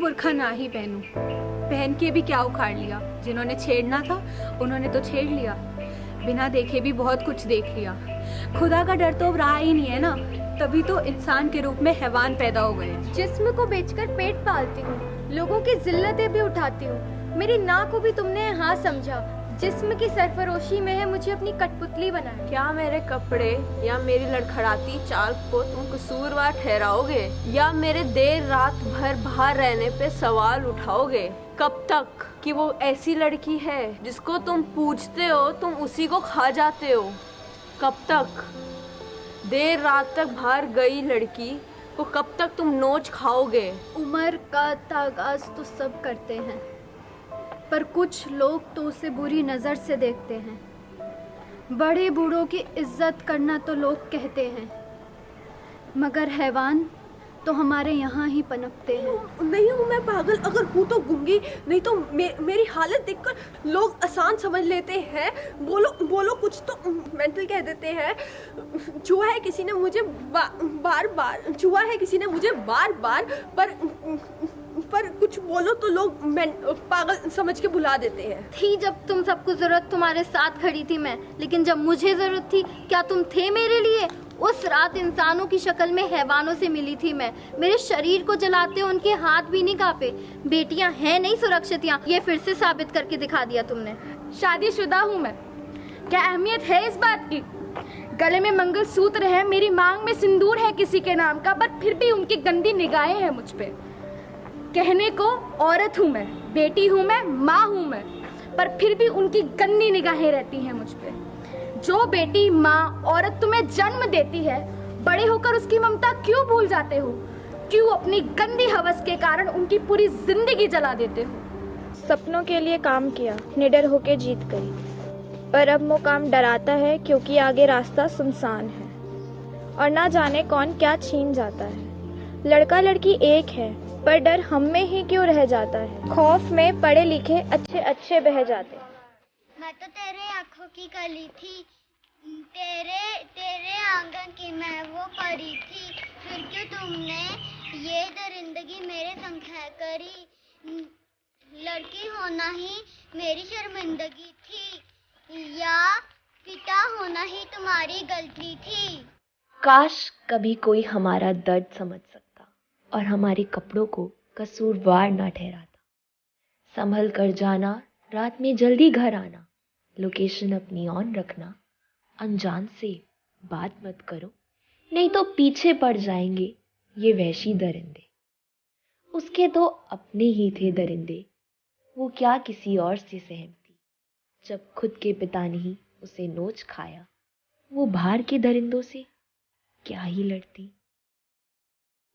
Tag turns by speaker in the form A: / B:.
A: बुर्खा ना ही पहनूं, पहन के भी क्या उखाड़ लिया। जिन्होंने छेड़ना था उन्होंने तो छेड़ लिया, बिना देखे भी बहुत कुछ देख लिया। खुदा का डर तो अब रहा ही नहीं है ना, तभी तो इंसान के रूप में हैवान पैदा हो गए।
B: जिस्म को बेचकर पेट पालती हूँ, लोगों की जिल्लतें भी उठाती हूँ। मेरी नाक को भी तुमने हाँ समझा, जिस्म की सरफरोशी में है मुझे अपनी कठपुतली बनाया।
C: क्या मेरे कपड़े या मेरी लड़खड़ाती चाल को तुम कसूरवार ठहराओगे, या मेरे देर रात भर बाहर रहने पे सवाल उठाओगे? कब तक कि वो ऐसी लड़की है जिसको तुम पूछते हो तुम उसी को खा जाते हो? कब तक देर रात तक बाहर गई लड़की को कब तक तुम नोच खाओगे?
B: उम्र का तागाज तो सब करते हैं, पर कुछ लोग तो उसे बुरी नज़र से देखते हैं। बड़े बूढ़ों की इज्जत करना तो लोग कहते हैं, मगर हैवान तो हमारे यहाँ ही पनपते हैं।
C: नहीं हूँ मैं पागल, अगर हूँ तो गूंगी, नहीं तो मेरी हालत देखकर लोग आसान समझ लेते हैं। बोलो कुछ तो मेंटल कह देते हैं। छुआ है किसी ने मुझे बार बार, छुआ है किसी ने मुझे बार बार, पर कुछ बोलो तो लोग पागल समझ के भुला देते हैं।
B: थी जब तुम सबको जरूरत तुम्हारे साथ खड़ी थी मैं, लेकिन जब मुझे जरूरत थी क्या तुम थे मेरे लिए? उस रात इंसानों की शक्ल में हैवानों से मिली थी मैं। मेरे शरीर को जलाते उनके हाथ भी नहीं कांपे। बेटियां हैं नहीं सुरक्षित यहाँ, ये फिर से साबित करके दिखा दिया तुमने।
D: शादीशुदा हूँ मैं, क्या अहमियत है इस बात की? गले में मंगलसूत्र है, मेरी मांग में सिंदूर है किसी के नाम का, पर फिर भी उनकी गंदी निगाहें हैं मुझ पे। कहने को औरत हूँ मैं, बेटी हूँ मैं, माँ हूँ मैं, पर फिर भी उनकी गंदी निगाहें रहती हैं मुझ पे। जो बेटी, माँ, औरत तुम्हें जन्म देती है, बड़े होकर उसकी ममता क्यों भूल जाते हो? क्यों अपनी गंदी हवस के कारण उनकी पूरी जिंदगी जला देते हो?
E: सपनों के लिए काम किया, निडर होके जीत गई, पर अब मुकाम डराता है क्योंकि आगे रास्ता सुनसान है और ना जाने कौन क्या छीन जाता है। लड़का लड़की एक है, पर डर हम में ही क्यों रह जाता है? खौफ में पढ़े लिखे अच्छे अच्छे बह जाते।
F: मैं तो तेरे आँखों की कली थी, तेरे आंगन की मैं वो परी थी, फिर क्यों तुमने ये दरिंदगी मेरे संग है करी? लड़की होना ही मेरी शर्मिंदगी थी, या पिता होना ही तुम्हारी गलती थी?
G: काश कभी कोई हमारा दर्द समझ सकता और हमारे कपड़ों को कसूरवार ना ठहराता। संभल कर जाना, रात में जल्दी घर आना, लोकेशन अपनी ऑन रखना, अनजान से बात मत करो, नहीं तो पीछे पड़ जाएंगे ये वहशी दरिंदे। उसके तो अपने ही थे दरिंदे, वो क्या किसी और से सहमती। जब खुद के पिता ने ही उसे नोच खाया, वो बाहर के दरिंदों से क्या ही लड़ती।